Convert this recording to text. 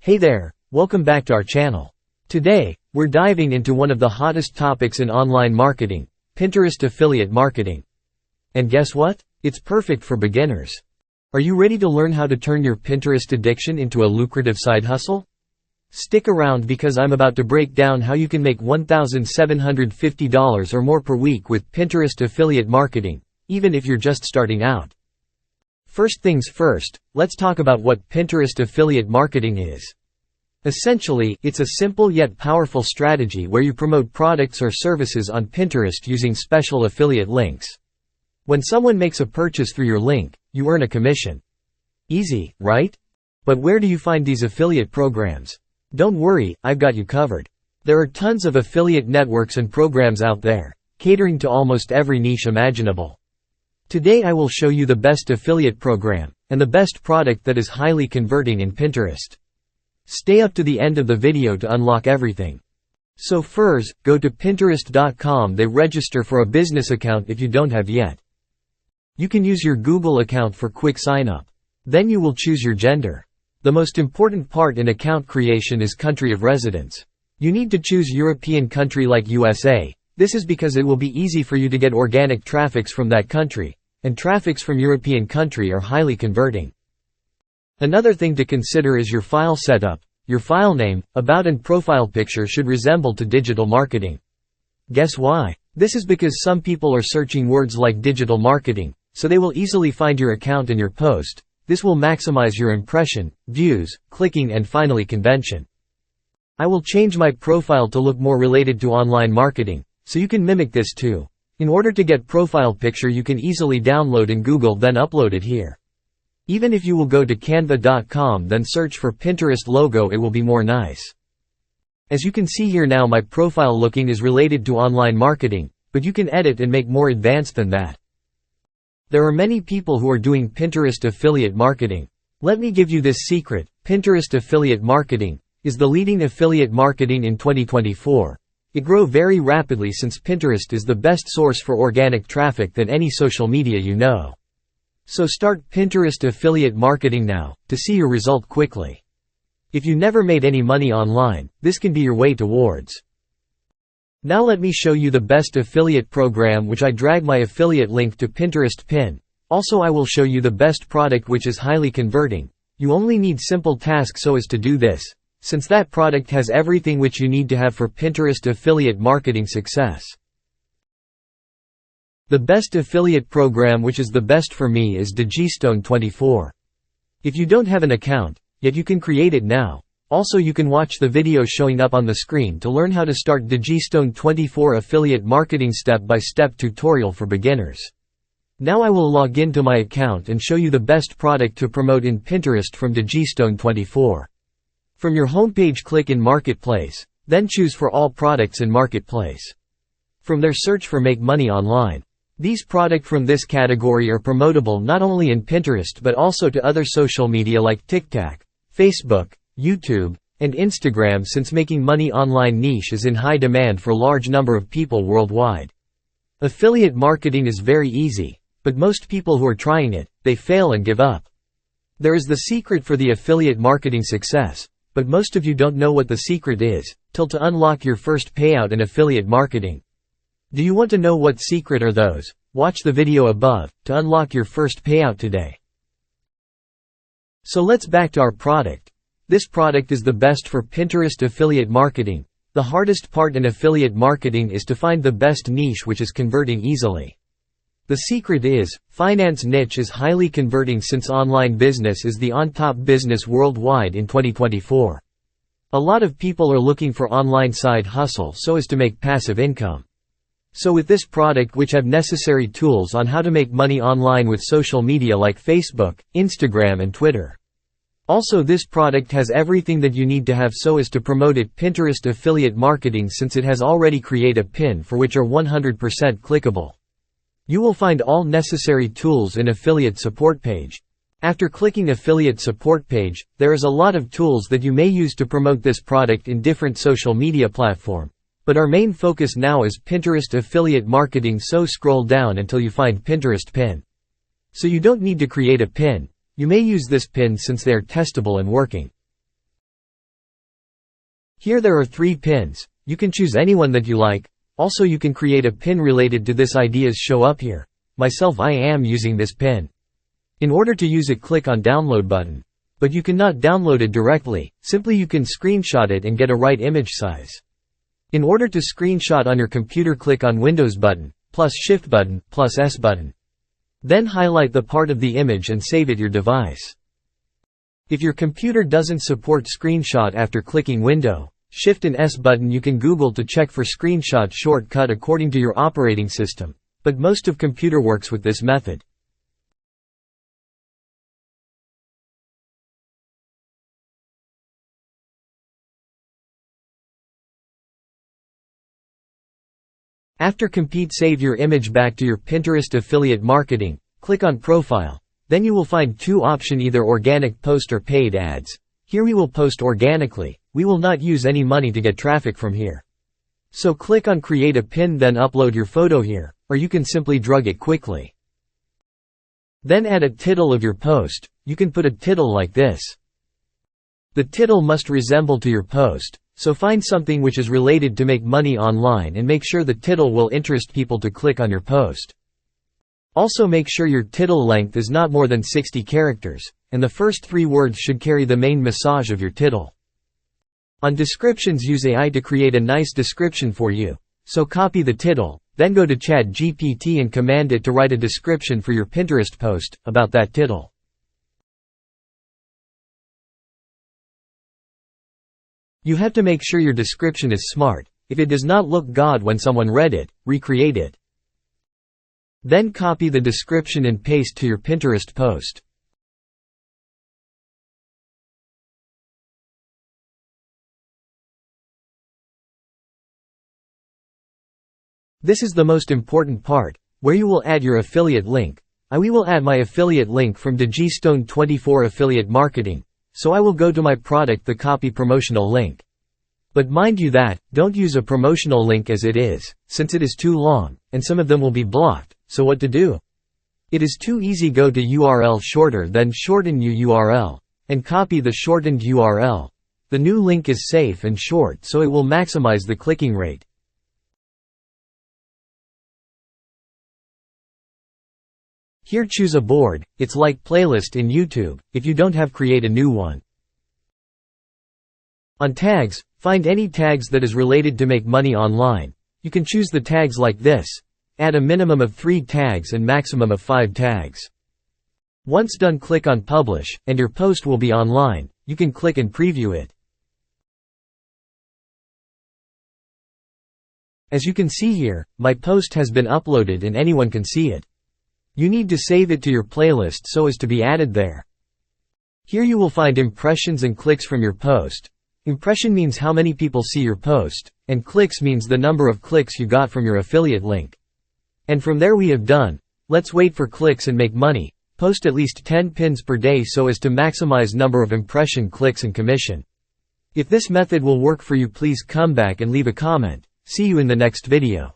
Hey there, welcome back to our channel. Today, we're diving into one of the hottest topics in online marketing, Pinterest affiliate marketing. And guess what? It's perfect for beginners. Are you ready to learn how to turn your Pinterest addiction into a lucrative side hustle? Stick around because I'm about to break down how you can make $1,750 or more per week with Pinterest affiliate marketing, even if you're just starting out. First things first, let's talk about what Pinterest affiliate marketing is. Essentially, it's a simple yet powerful strategy where you promote products or services on Pinterest using special affiliate links. When someone makes a purchase through your link, you earn a commission. Easy, right? But where do you find these affiliate programs? Don't worry, I've got you covered. There are tons of affiliate networks and programs out there, catering to almost every niche imaginable. Today I will show you the best affiliate program, and the best product that is highly converting in Pinterest. Stay up to the end of the video to unlock everything. So first, go to Pinterest.com. They register for a business account if you don't have yet. You can use your Google account for quick sign-up. Then you will choose your gender. The most important part in account creation is country of residence. You need to choose European country like USA. This is because it will be easy for you to get organic traffics from that country, and traffics from European country are highly converting. Another thing to consider is your file setup. Your file name, about and profile picture should resemble to digital marketing. Guess why? This is because some people are searching words like digital marketing, so they will easily find your account and your post. This will maximize your impression, views, clicking and finally conversion. I will change my profile to look more related to online marketing, so you can mimic this too. In order to get profile picture you can easily download in Google then upload it here. Even if you will go to canva.com then search for Pinterest logo, it will be more nice. As you can see here now my profile looking is related to online marketing, but you can edit and make more advanced than that. There are many people who are doing Pinterest affiliate marketing. Let me give you this secret: Pinterest affiliate marketing is the leading affiliate marketing in 2024. It grows very rapidly since Pinterest is the best source for organic traffic than any social media you know. So start Pinterest affiliate marketing now, to see your result quickly. If you never made any money online, this can be your way towards. Now let me show you the best affiliate program, which I drag my affiliate link to Pinterest pin. Also I will show you the best product which is highly converting. You only need simple task so as to do this, since that product has everything which you need to have for Pinterest affiliate marketing success. The best affiliate program which is the best for me is Digistone24. If you don't have an account, yet you can create it now. Also you can watch the video showing up on the screen to learn how to start Digistone24 affiliate marketing step-by-step tutorial for beginners. Now I will log into my account and show you the best product to promote in Pinterest from Digistone24. From your homepage click in Marketplace, then choose for all products in Marketplace. From there search for Make Money Online. These products from this category are promotable not only in Pinterest but also to other social media like TikTok, Facebook, YouTube, and Instagram, since making money online niche is in high demand for large number of people worldwide. Affiliate marketing is very easy, but most people who are trying it, they fail and give up. There is the secret for the affiliate marketing success, but most of you don't know what the secret is, till to unlock your first payout in affiliate marketing. Do you want to know what secret are those? Watch the video above, to unlock your first payout today. So let's back to our product. This product is the best for Pinterest affiliate marketing. The hardest part in affiliate marketing is to find the best niche which is converting easily. The secret is, finance niche is highly converting since online business is the on-top business worldwide in 2024. A lot of people are looking for online side hustle so as to make passive income. So with this product which have necessary tools on how to make money online with social media like Facebook, Instagram and Twitter. Also this product has everything that you need to have so as to promote it Pinterest affiliate marketing, since it has already create a pin for which are 100% clickable. You will find all necessary tools in affiliate support page. After clicking affiliate support page, there is a lot of tools that you may use to promote this product in different social media platform. But our main focus now is Pinterest affiliate marketing, so scroll down until you find Pinterest pin. So you don't need to create a pin. You may use this pin since they are testable and working. Here there are 3 pins. You can choose anyone that you like. Also you can create a pin related to this ideas show up here. Myself, I am using this pin. In order to use it, click on download button. But you cannot download it directly, simply you can screenshot it and get a right image size. In order to screenshot on your computer, click on Windows button, plus Shift button, plus S button. Then highlight the part of the image and save it your device. If your computer doesn't support screenshot after clicking Window, Shift and S button, you can Google to check for screenshot shortcut according to your operating system, but most of computer works with this method. After complete, save your image back to your Pinterest affiliate marketing, click on Profile. Then you will find 2 options, either organic post or paid ads. Here we will post organically, we will not use any money to get traffic from here. So click on Create a Pin, then upload your photo here, or you can simply drag it quickly. Then add a title of your post. You can put a title like this. The title must resemble to your post, so find something which is related to make money online and make sure the title will interest people to click on your post. Also make sure your title length is not more than 60 characters, and the first 3 words should carry the main message of your title. On descriptions, use AI to create a nice description for you. So copy the title, then go to ChatGPT and command it to write a description for your Pinterest post about that title. You have to make sure your description is smart. If it does not look good when someone read it, recreate it. Then copy the description and paste to your Pinterest post. This is the most important part, where you will add your affiliate link. We will add my affiliate link from Digistone24 Affiliate Marketing, so I will go to my product, the copy promotional link. But mind you that, don't use a promotional link as it is, since it is too long, and some of them will be blocked. So what to do? It is too easy, go to URL shorter, then shorten your URL, and copy the shortened URL. The new link is safe and short, so it will maximize the clicking rate. Here choose a board, it's like playlist in YouTube. If you don't have, create a new one. On tags, find any tags that is related to make money online. You can choose the tags like this. Add a minimum of 3 tags and maximum of 5 tags. Once done, click on Publish, and your post will be online. You can click and preview it. As you can see here, my post has been uploaded and anyone can see it. You need to save it to your playlist so as to be added there. Here you will find impressions and clicks from your post. Impression means how many people see your post, and clicks means the number of clicks you got from your affiliate link. And from there we have done. Let's wait for clicks and make money. Post at least 10 pins per day so as to maximize number of impression, clicks and commission. If this method will work for you, please come back and leave a comment. See you in the next video.